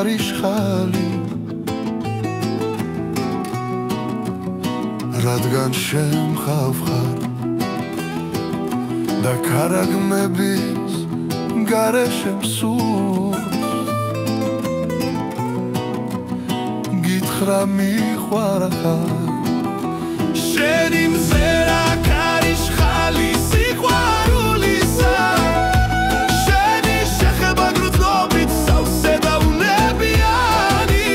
კარიშხალი რადგან შემხავხარ და ქარაგმების გარეშე მსურს გითხრა მიყვარხარ შენი მზერა კარიშხალი სიყვარულისა შენი შეხება გრძნობით სავსე და უნებიანი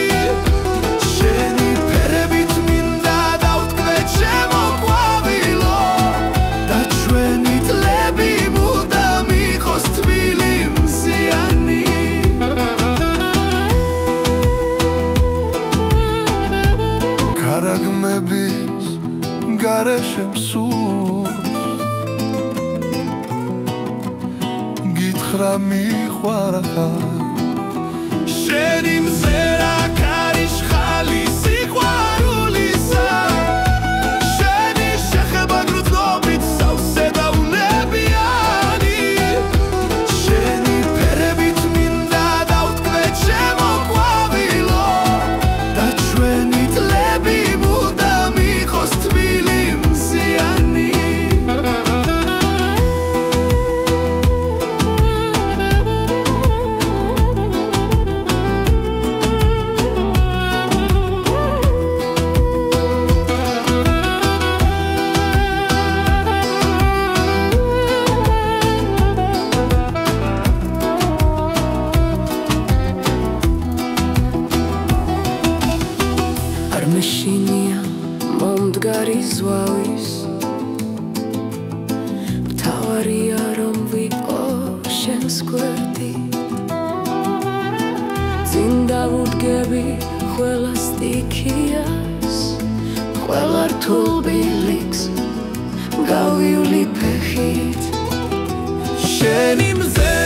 შენი ფერებით მინდა დავთქვე ჩემო ყვავილო და ჩვენი წლები მუდამ იყოს თბილი მზიანი ქარაგმების გარეშე მსურს გითხრა მიყვარხარ შენი მზერა კარიშხალი სიყვარულისა შენი შეხება გრძნობით სავსე და უნებიანი შენი ფერებით მინდა დავთქვე ჩემო ყვავილო და ჩვენი წლები მუდამ იყოს თბილი მზიანი არ მეშინია მომდგარი ზვავის მთავარია რომ ვიყო შენს გვერდით წინ დავუდგები ყველა სტიქიას ყველა რთულ ბილიქს გავივლი ფეხით შენი მზე